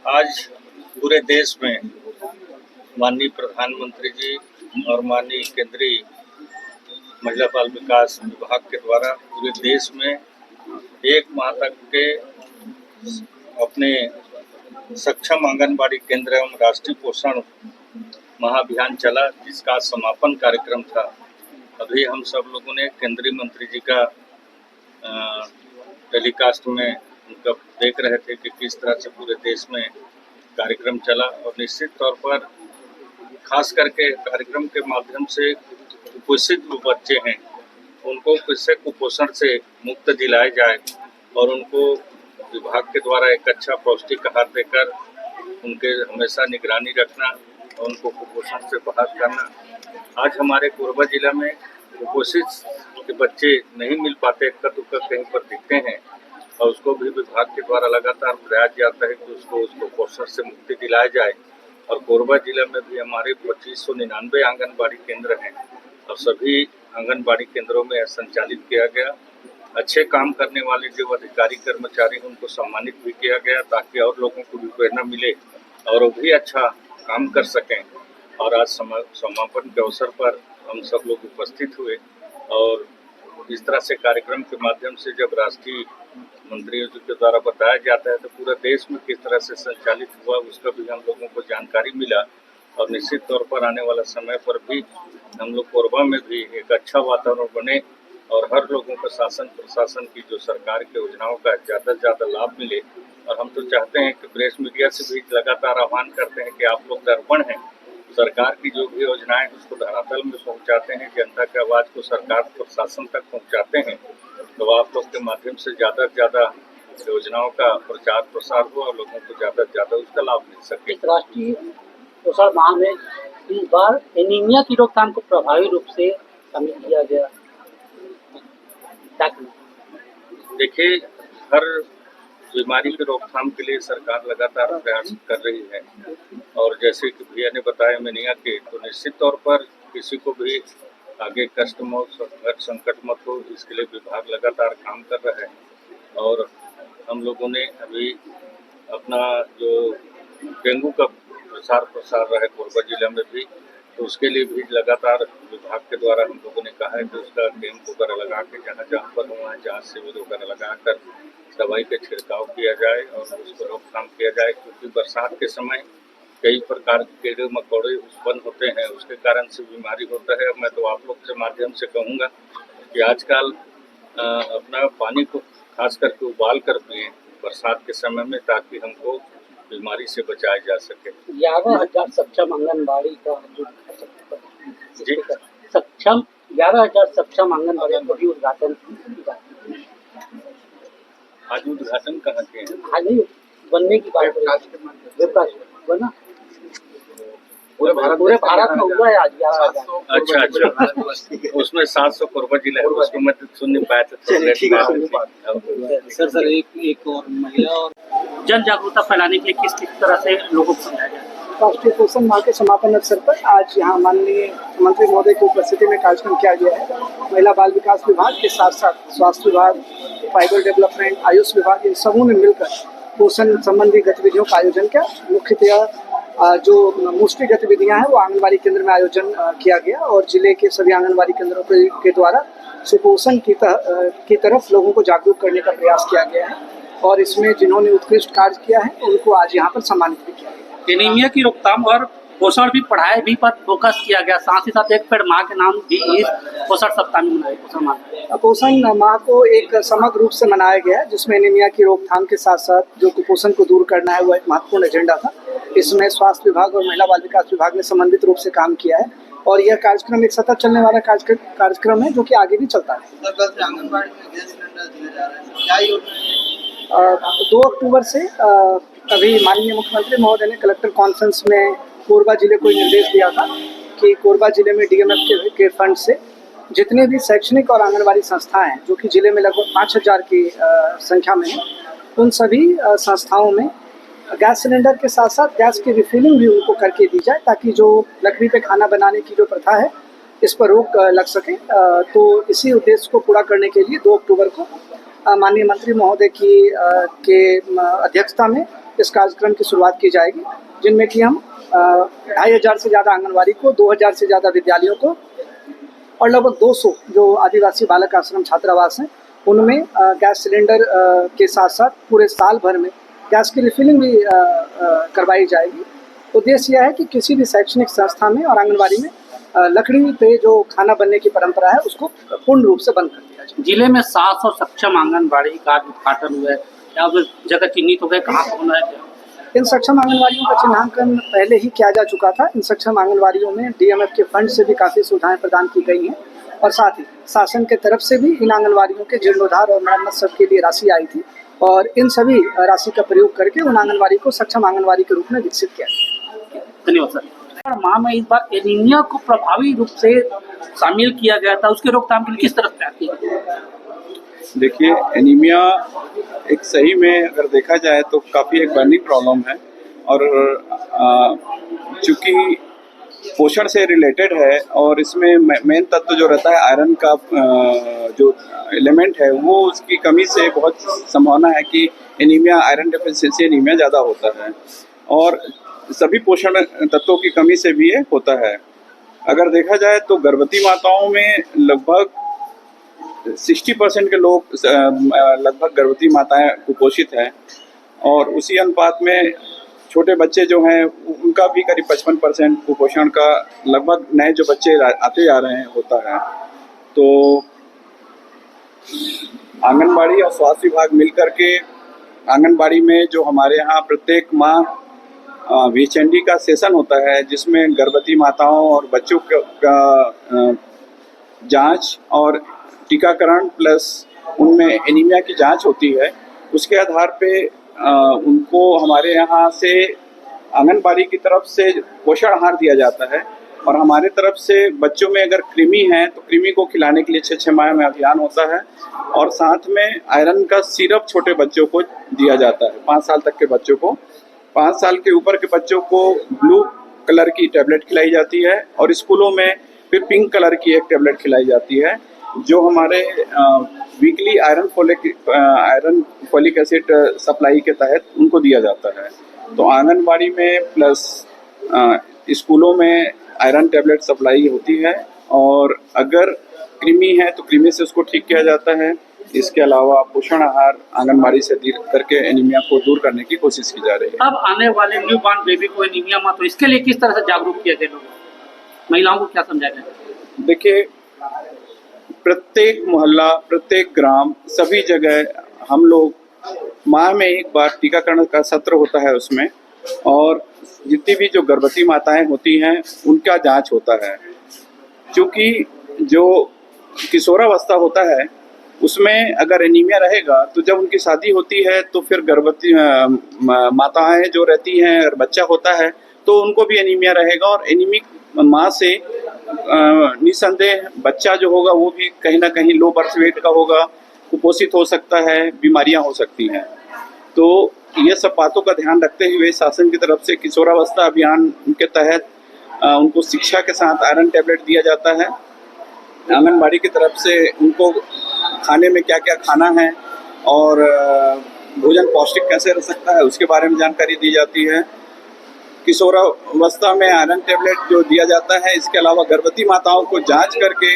आज पूरे देश में माननीय प्रधानमंत्री जी और माननीय केंद्रीय महिला बाल विकास विभाग के द्वारा पूरे देश में 1 माह तक के अपने सक्षम आंगनबाड़ी केंद्र एवं राष्ट्रीय पोषण महाअभियान चला, जिसका समापन कार्यक्रम था। अभी हम सब लोगों ने केंद्रीय मंत्री जी का टेलीकास्ट में उनका देख रहे थे कि किस तरह से पूरे देश में कार्यक्रम चला, और निश्चित तौर पर खास करके कार्यक्रम के माध्यम से कुपोषित जो बच्चे हैं उनको किससे कुपोषण से मुक्त दिलाया जाए और उनको विभाग के द्वारा एक अच्छा पौष्टिक आहार देकर उनके हमेशा निगरानी रखना और उनको कुपोषण से बाहर करना। आज हमारे कोरबा जिला में कुपोषित के बच्चे नहीं मिल पाते, इक्का दुक्का कहीं पर दिखते हैं, और उसको भी विभाग के द्वारा लगातार प्रयास जाता है कि उसको कुपोषण से मुक्ति दिलाया जाए। और कोरबा जिला में भी हमारे 2599 आंगनबाड़ी केंद्र हैं और सभी आंगनबाड़ी केंद्रों में संचालित किया गया। अच्छे काम करने वाले जो अधिकारी कर्मचारी उनको सम्मानित भी किया गया ताकि और लोगों को भी प्रेरणा मिले और वो भी अच्छा काम कर सकें। और आज समापन के अवसर पर हम सब लोग उपस्थित हुए और इस तरह से कार्यक्रम के माध्यम से जब राष्ट्रीय मंत्रियों के द्वारा बताया जाता है तो पूरे देश में किस तरह से संचालित हुआ उसका भी हम लोगों को जानकारी मिला। और निश्चित तौर पर आने वाला समय पर भी हम लोग कोरबा में भी एक अच्छा वातावरण बने और हर लोगों को शासन प्रशासन की जो सरकार की योजनाओं का ज़्यादा से ज़्यादा लाभ मिले। और हम तो चाहते हैं कि प्रेस मीडिया से भी लगातार आह्वान करते हैं कि आप लोग दर्पण हैं, सरकार की जो भी योजनाएं उसको धरातल में पहुंचाते हैं, जनता की आवाज़ को सरकार प्रशासन तक पहुंचाते हैं। तो आप लोग के माध्यम से ज़्यादा से ज़्यादा योजनाओं का प्रचार प्रसार हो और लोगों को ज़्यादा से ज़्यादा उसका लाभ मिल सके। राष्ट्रीय पोषण माह में इस बार एनीमिया की रोकथाम को प्रभावी रूप से शामिल किया गया। देखिए, हर बीमारी की रोकथाम के लिए सरकार लगातार प्रयास कर रही है और जैसे कि भैया ने बताया एनीमिया के, तो निश्चित तौर पर किसी को भी आगे कष्ट हो, संकट मत हो, इसके लिए विभाग लगातार काम कर रहा है। और हम लोगों ने अभी अपना जो डेंगू का प्रसार रहा है कोरबा जिला में भी, तो उसके लिए भी लगातार विभाग के द्वारा हम लोगों ने कहा है कि उसका कैंप वगैरह लगा के जहाँ पर हुआ है जाँच शिविर वगैरह लगा कर दवाई का छिड़काव किया जाए और उसको रोकथाम किया जाए। क्योंकि बरसात के समय कई प्रकार के कीड़े मकोड़े उत्पन्न होते हैं, उसके कारण से बीमारी होता है। मैं तो आप लोग के माध्यम से कहूँगा कि आजकल अपना पानी को खास करके उबाल कर पिए बरसात के समय में, ताकि हमको बीमारी से बचाया जा सके। 11,000 सक्षम आंगनबाड़ी का जी सक्षम 11,000 सक्षम आंगनबाड़ी का भी उद्घाटन आज उद्घाटन कहाँ के हैं? आज ही बनने की बात बना पूरे भारत में हुआ है आज 11,000। अच्छा उसमें 700 कोरबा जिला है, उसको मैं सुन नहीं पाया था। सर एक और महिला और जन जागरूकता फैलाने के लिए किस तरह से लोगों को समझाया जाए। राष्ट्रीय पोषण माह के समापन अवसर पर आज यहाँ माननीय मंत्री महोदय की उपस्थिति में कार्यक्रम किया गया है। महिला बाल विकास विभाग के साथ साथ स्वास्थ्य विभाग, ट्राइबल डेवलपमेंट, आयुष विभाग, इन समूह ने मिलकर पोषण संबंधी गतिविधियों का आयोजन किया। मुख्यतः जो मुष्टि गतिविधियां हैं वो आंगनबाड़ी केंद्र में आयोजन किया गया और जिले के सभी आंगनबाड़ी केंद्रों के द्वारा सुपोषण की तरफ लोगों को जागरूक करने का प्रयास किया गया है और इसमें जिन्होंने उत्कृष्ट कार्य किया है उनको आज यहाँ पर सम्मानित भी किया गया। एनीमिया की रोकथाम और पोषण भी पढ़ाई भी पर फोकस किया गया, साथ ही साथ एक पेड़ माँ के नाम भी इस पोषण सप्ताह में मनाया। पोषण माह को एक समग्र रूप से मनाया गया जिसमें एनीमिया की रोकथाम के साथ साथ जो कुपोषण को दूर करना है वो एक महत्वपूर्ण एजेंडा था। इसमें स्वास्थ्य विभाग और महिला बाल विकास विभाग ने संबंधित रूप से काम किया है और यह कार्यक्रम एक सतत चलने वाला कार्यक्रम है जो कि आगे भी चलता है। 2 अक्टूबर से अभी माननीय मुख्यमंत्री महोदय ने कलेक्टर कॉन्फ्रेंस में कोरबा जिले को निर्देश दिया था कि कोरबा जिले में डीएमएफ के फंड से जितने भी शैक्षणिक और आंगनबाड़ी संस्थाएं हैं जो कि जिले में लगभग 5,000 की संख्या में है, उन सभी संस्थाओं में गैस सिलेंडर के साथ साथ गैस की रिफिलिंग भी उनको करके दी जाए ताकि जो लकड़ी पे खाना बनाने की जो प्रथा है इस पर रोक लग सके। तो इसी उद्देश्य को पूरा करने के लिए 2 अक्टूबर को माननीय मंत्री महोदय के अध्यक्षता में इस कार्यक्रम की शुरुआत की जाएगी, जिनमें कि हम 2500 से ज़्यादा आंगनवाड़ी को, 2000 से ज़्यादा विद्यालयों को और लगभग 200 जो आदिवासी बालक आश्रम छात्रावास हैं उनमें गैस सिलेंडर के साथ साथ पूरे साल भर में गैस की रिफिलिंग भी करवाई जाएगी। उद्देश्य यह है कि किसी भी शैक्षणिक संस्था में और आंगनवाड़ी में लकड़ी पे जो खाना बनने की परंपरा है उसको पूर्ण रूप से बंद कर दिया जाए। जिले में 700 सक्षम आंगनबाड़ी का उद्घाटन हुआ है, क्या जगह चिन्हित हो गए, कहाँ होना है? इन सक्षम आंगनवाड़ियों का चिन्हांकन पहले ही किया जा चुका था। इन सक्षम आंगनवाड़ियों में डीएमएफ के फंड से भी काफ़ी सुविधाएं प्रदान की गई हैं और साथ ही शासन के तरफ से भी इन आंगनवाड़ियों के जीर्णोद्धार और मरम्मत सब के लिए राशि आई थी और इन सभी राशि का प्रयोग करके उन आंगनवाड़ी को सक्षम आंगनवाड़ी के रूप में विकसित किया गया। धन्यवाद सर। माह में इस बार एनीमिया को प्रभावी रूप से शामिल किया गया था, उसके रोकथाम के लिए किस तरह से आती है? देखिए, एनीमिया एक सही में अगर देखा जाए तो काफ़ी एक बर्निंग प्रॉब्लम है और चूँकि पोषण से रिलेटेड है और इसमें मेन तत्व जो रहता है आयरन का जो एलिमेंट है वो उसकी कमी से बहुत संभावना है कि एनीमिया, आयरन डेफिशिएंसी एनीमिया ज़्यादा होता है और सभी पोषण तत्वों की कमी से भी ये होता है। अगर देखा जाए तो गर्भवती माताओं में लगभग 60% के लोग लगभग गर्भवती माताएं कुपोषित हैं और उसी अनुपात में छोटे बच्चे जो हैं उनका भी करीब 55% कुपोषण का लगभग नए जो बच्चे आते जा रहे हैं होता है। तो आंगनबाड़ी और स्वास्थ्य विभाग मिलकर के आंगनबाड़ी में जो हमारे यहाँ प्रत्येक माह VHND का सेशन होता है जिसमें गर्भवती माताओं और बच्चों का जांच और टीकाकरण प्लस उनमें एनीमिया की जांच होती है, उसके आधार पे उनको हमारे यहाँ से आंगनबाड़ी की तरफ से पोषण आहार दिया जाता है और हमारे तरफ से बच्चों में अगर कृमि है तो कृमि को खिलाने के लिए 6 माह में अभियान होता है और साथ में आयरन का सिरप छोटे बच्चों को दिया जाता है। 5 साल तक के बच्चों को, 5 साल के ऊपर के बच्चों को ब्लू कलर की टैबलेट खिलाई जाती है और स्कूलों में फिर पिंक कलर की एक टैबलेट खिलाई जाती है जो हमारे weekly iron folic acid supply के तहत उनको दिया जाता है। तो आंगनबाड़ी में प्लस स्कूलों में आयरन टैबलेट सप्लाई होती है और अगर कृमि है तो कृमि से उसको ठीक किया जाता है। इसके अलावा पोषण आहार आंगनबाड़ी से करके एनीमिया को दूर करने की कोशिश की जा रही है। अब आने वाले न्यू बॉर्न बेबी को एनीमिया मत हो, इसके लिए किस तरह से जागरूक किया गया, महिलाओं को क्या समझाया गया? देखिए, प्रत्येक मोहल्ला, प्रत्येक ग्राम, सभी जगह हम लोग माह में एक बार टीकाकरण का सत्र होता है उसमें और जितनी भी जो गर्भवती माताएं होती हैं उनका जांच होता है। क्योंकि जो किशोरावस्था होता है उसमें अगर एनीमिया रहेगा तो जब उनकी शादी होती है तो फिर गर्भवती माताएं जो रहती हैं और बच्चा होता है तो उनको भी एनीमिया रहेगा और एनीमिक माँ से निसंदेह बच्चा जो होगा वो भी कहीं ना कहीं लो बर्थ वेट का होगा, कुपोषित हो सकता है, बीमारियां हो सकती हैं। तो ये सब बातों का ध्यान रखते हुए शासन की तरफ से किशोरावस्था अभियान के तहत उनको शिक्षा के साथ आयरन टैबलेट दिया जाता है। आंगनबाड़ी की तरफ से उनको खाने में क्या क्या खाना है और भोजन पौष्टिक कैसे रह सकता है उसके बारे में जानकारी दी जाती है। किशोरावस्था में आयरन टैबलेट जो दिया जाता है, इसके अलावा गर्भवती माताओं को जांच करके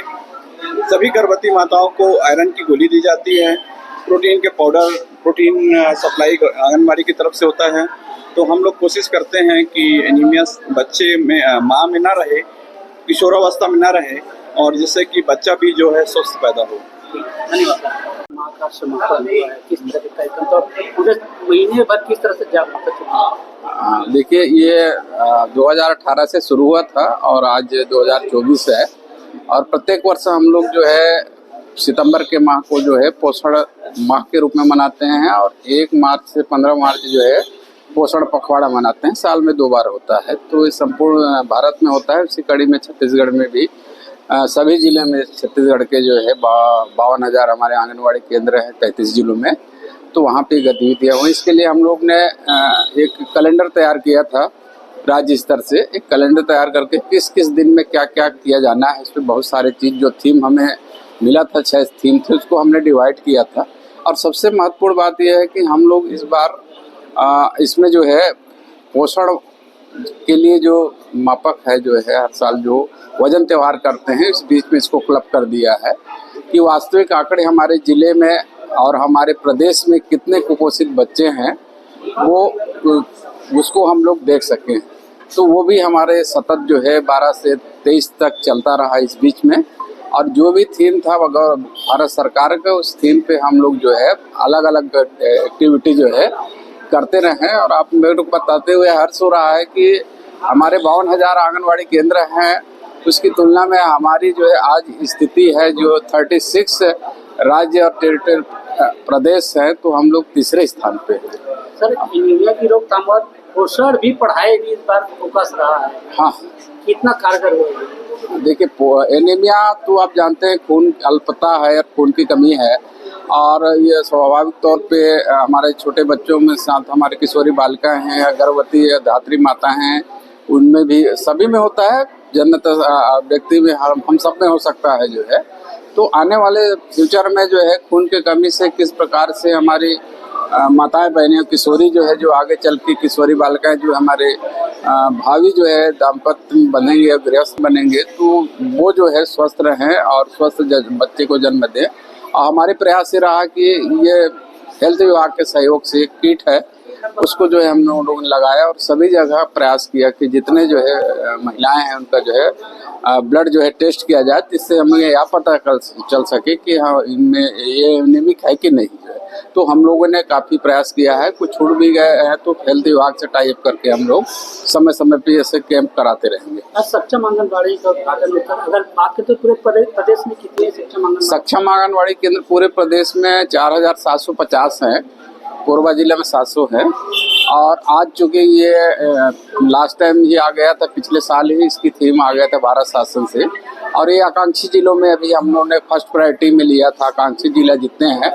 सभी गर्भवती माताओं को आयरन की गोली दी जाती है। प्रोटीन के पाउडर, प्रोटीन सप्लाई आंगनबाड़ी की तरफ से होता है। तो हम लोग कोशिश करते हैं कि एनीमिया बच्चे में माँ में ना रहे, किशोरावस्था में ना रहे और जिससे कि बच्चा भी जो है स्वस्थ पैदा हो। धन्यवाद। माँ का समापन हुआ है, किस तरह का कार्यक्रम तो पूरे महीने भर किस तरह से जागरूकता? देखिए, ये 2018 से शुरू हुआ था और आज 2024 है और प्रत्येक वर्ष हम लोग जो है सितंबर के माह को जो है पोषण माह के रूप में मनाते हैं और 1 मार्च से 15 मार्च जो है पोषण पखवाड़ा मनाते हैं। साल में 2 बार होता है। तो ये संपूर्ण भारत में होता है। उसी कड़ी में छत्तीसगढ़ में भी सभी जिले में छत्तीसगढ़ के जो है 52,000 हमारे आंगनवाड़ी केंद्र हैं 33 जिलों में। तो वहाँ पे गतिविधियाँ हुई। इसके लिए हम लोग ने एक कैलेंडर तैयार किया था राज्य स्तर से। एक कैलेंडर तैयार करके किस किस दिन में क्या क्या किया जाना है, इसमें बहुत सारे चीज़ जो थीम हमें मिला था, 6 थीम थे, उसको हमने डिवाइड किया था और सबसे महत्वपूर्ण बात यह है कि हम लोग इस बार इसमें जो है पोषण के लिए जो मापक है जो है हर साल जो वजन त्यौहार करते हैं, इस बीच में इसको क्लब कर दिया है कि वास्तविक आंकड़े हमारे ज़िले में और हमारे प्रदेश में कितने कुपोषित बच्चे हैं वो उसको हम लोग देख सकें। तो वो भी हमारे सतत जो है 12 से 23 तक चलता रहा इस बीच में, और जो भी थीम था वह भारत सरकार के, उस थीम पे हम लोग जो है अलग अलग एक्टिविटी जो है करते रहे हैं। और आप मेरे को बताते हुए हर्ष हो रहा है कि हमारे 52,000 आंगनबाड़ी केंद्र हैं, उसकी तुलना में हमारी जो है आज स्थिति है जो 36 राज्य और टेरिटरी प्रदेश है, तो हम लोग तीसरे स्थान पे हैं। सर, एनीमिया की रोकथाम और पोषण भी पढ़ाई भी इस बार फोकस रहा है। हाँ, कितना कारगर हुआ? देखिए एनीमिया तो आप जानते हैं खून अल्पता है, खून की कमी है, और ये स्वाभाविक तौर पे हमारे छोटे बच्चों में साथ हमारे किशोरी बालिकाएं हैं, गर्भवती धात्री माता हैं, उनमें भी सभी में होता है, जन्नत व्यक्ति में हम सब में हो सकता है जो है। तो आने वाले फ्यूचर में जो है खून की कमी से किस प्रकार से हमारी माताएं बहनें किशोरी जो है, जो आगे चल के किशोरी बालिकाएं जो हमारे भावी जो है दाम्पत्य बनेंगे, गृहस्थ बनेंगे, तो वो जो है स्वस्थ रहें और स्वस्थ बच्चे को जन्म दें। और हमारे प्रयास ये रहा कि ये हेल्थ विभाग के सहयोग से एक किट है, उसको जो है हम लोगों ने लगाया और सभी जगह प्रयास किया कि जितने जो है महिलाएं हैं उनका जो है ब्लड जो है टेस्ट किया जाए, जिससे हमें यह पता चल सके कि हाँ इनमें ये एनीमिक है कि नहीं है। तो हम लोगों ने काफ़ी प्रयास किया है, कुछ छूट भी गए हैं तो हेल्थ विभाग से टाई अप करके हम लोग समय समय पे ऐसे कैंप कराते रहेंगे। सक्षम आंगनबाड़ी का उद्घाटन होता है, अगर बात करें तो पूरे प्रदेश में कितने सक्षम आंगनबाड़ी केंद्र पूरे प्रदेश में 4,750 हैं, कोरबा जिले में 700 है। और आज चूँकि ये लास्ट टाइम ये आ गया था, पिछले साल ही इसकी थीम आ गया था भारत शासन से, और ये आकांक्षी जिलों में अभी हम लोगों ने फर्स्ट प्रायोरिटी में लिया था। आकांक्षी जिला जितने हैं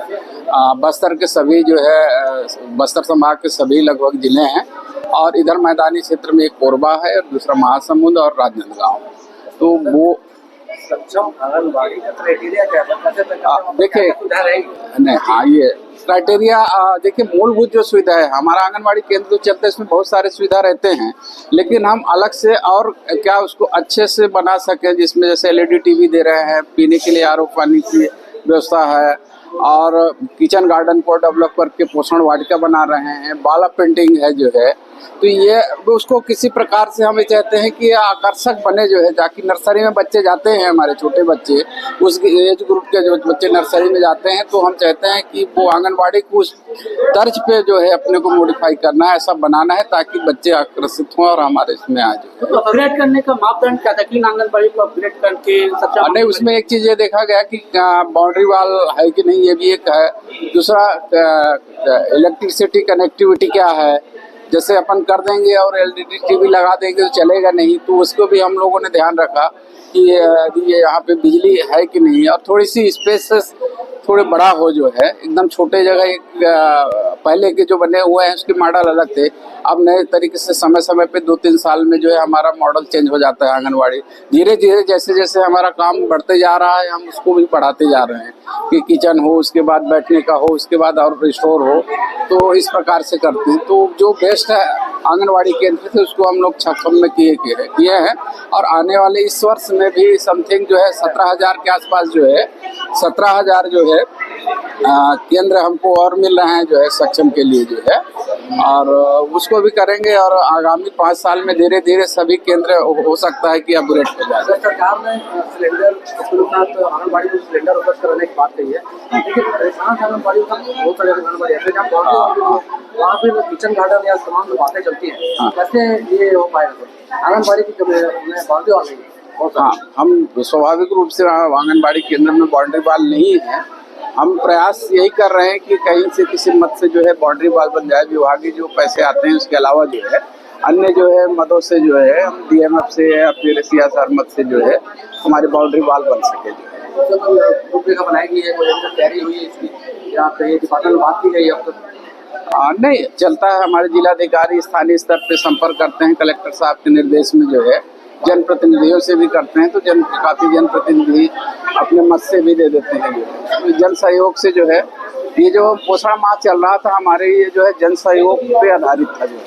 बस्तर के सभी जो है बस्तर संभाग के सभी लगभग जिले हैं, और इधर मैदानी क्षेत्र में एक कोरबा है और दूसरा महासमुंद और राजनांदगांव। तो वो सक्षम आंगनबाड़ी का क्राइटेरिया क्या है? देखिए नहीं, हाँ ये क्राइटेरिया देखिए मूलभूत जो सुविधा है हमारा आंगनबाड़ी केंद्र जो चलते हैं इसमें बहुत सारे सुविधा रहते हैं, लेकिन हम अलग से और क्या उसको अच्छे से बना सकें, जिसमें जैसे LED टीवी दे रहे हैं, पीने के लिए RO पानी की व्यवस्था है, और किचन गार्डन को डेवलप करके पोषण वाटिका बना रहे हैं, बाला पेंटिंग है जो है। तो ये उसको किसी प्रकार से हमें चाहते हैं कि आकर्षक बने जो है, ताकि नर्सरी में बच्चे जाते हैं हमारे छोटे बच्चे, उस एज ग्रुप के जो बच्चे नर्सरी में जाते हैं, तो हम चाहते हैं कि वो आंगनबाड़ी को उस तर्ज पे जो है अपने को मॉडिफाई करना है, ऐसा बनाना है ताकि बच्चे आकर्षित हों और हमारे इसमें आ जाए। तो अपग्रेड करने का मापदंड क्या था कि आंगनबाड़ी को अपग्रेड करके नहीं, उसमें एक चीज़ ये देखा गया कि बाउंड्री वॉल है कि नहीं, ये भी एक है। दूसरा इलेक्ट्रिसिटी कनेक्टिविटी क्या है, जैसे अपन कर देंगे और LED टीवी लगा देंगे तो चलेगा नहीं, तो उसको भी हम लोगों ने ध्यान रखा कि ये यहाँ पे बिजली है कि नहीं, और थोड़ी सी स्पेसेस थोड़े बड़ा हो जो है, एकदम छोटे जगह एक पहले के जो बने हुए हैं उसके मॉडल अलग थे, अब नए तरीके से समय समय पे 2-3 साल में जो है हमारा मॉडल चेंज हो जाता है। आंगनबाड़ी धीरे धीरे जैसे जैसे हमारा काम बढ़ते जा रहा है हम उसको भी बढ़ाते जा रहे हैं कि किचन हो, उसके बाद बैठने का हो, उसके बाद और स्टोर हो, तो इस प्रकार से करते हैं। तो जो बेस्ट है आंगनबाड़ी केंद्र से उसको हम लोग सक्षम में किए हैं, और आने वाले इस वर्ष में भी समथिंग जो है 17,000 के आसपास जो है 17,000 जो है केंद्र हमको और मिल रहे हैं जो है सक्षम के लिए जो है, और उसको भी करेंगे, और आगामी 5 साल में धीरे धीरे सभी केंद्र हो सकता है कि अपग्रेड हो जाए। सरकार ने सिलेंडर आंगनबाड़ी को सिलेंडर उपलब्ध कराने की बात कही है, लेकिन आंगनबाड़ी का बहुत सारे आंगनबाड़ी ऐसे जहाँ वहाँ पे किचन गार्डन या तमाम बातें चलती हैं, कैसे ये हो पाएगा? आंगनबाड़ी की बाउंड्री वाल नहीं है। हाँ, हम स्वाभाविक रूप से आंगनबाड़ी केंद्र में बाउंड्री वाल नहीं है। हम प्रयास यही कर रहे हैं कि कहीं से किसी मद से जो है बाउंड्री वाल बन जाए। विभागीय जो पैसे आते हैं उसके अलावा जो है अन्य जो है मदों से जो है हम DMF से या फिर CSR मद से जो है हमारी बाउंड्री वाल बन सके जो है। रूपरेखा बनाई गई है, कोई तैयारी हुई है इसकी या कहीं डिपार्टमेंट में बात की गई अब तक? नहीं, चलता है। हमारे जिलाधिकारी स्थानीय स्तर पे संपर्क करते हैं, कलेक्टर साहब के निर्देश में जो है जनप्रतिनिधियों से भी करते हैं, तो काफ़ी जनप्रतिनिधि अपने मत से भी दे देते हैं। जो जन सहयोग से जो है ये जो पोषण माह चल रहा था हमारे ये जो है जन सहयोग पे आधारित था जो है।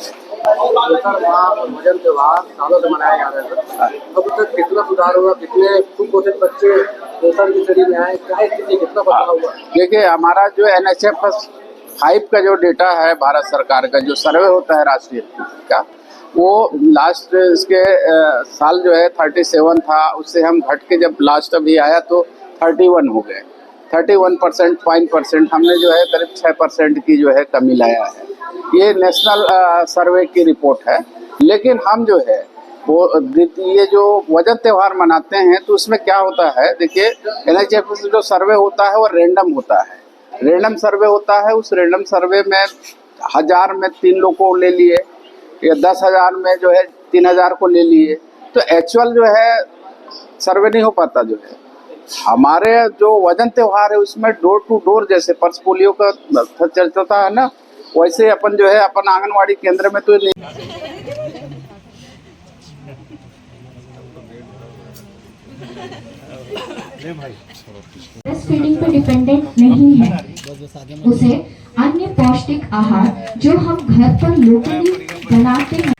पोषण माह और वजन त्योहार सालों से मनाया जा रहा है। अब तक कितना सुधार हुआ, कितने कुपोषित बच्चे पोषण की श्रेणी में आए, क्या स्थिति, कितना बदलाव हुआ? देखिए हमारा जो NHFS 5 का जो डेटा है भारत सरकार का जो सर्वे होता है राष्ट्रीय का, वो लास्ट इसके साल जो है 37 था, उससे हम घट के जब लास्ट अभी आया तो 31 हो गए। 31%, 5% हमने जो है करीब 6% की जो है कमी लाया है। ये नेशनल सर्वे की रिपोर्ट है। लेकिन हम जो है वो ये जो वजन त्योहार मनाते हैं तो उसमें क्या होता है, देखिए NHFS जो सर्वे होता है वो रैंडम होता है। रैंडम सर्वे होता है, उस रैंडम सर्वे में 1000 में 3 लोग को ले लिए या 10,000 में जो है 3000 को ले लिए, तो एक्चुअल जो है सर्वे नहीं हो पाता। जो है हमारे जो वजन त्योहार है उसमें डोर टू डोर, जैसे पर्स पोलियो का चलता है ना, वैसे अपन जो है अपन आंगनवाड़ी केंद्र में तो ब्रेस्ट फीडिंग पर डिपेंडेंट नहीं है, उसे अन्य पौष्टिक आहार जो हम घर पर लोकली बनाते हैं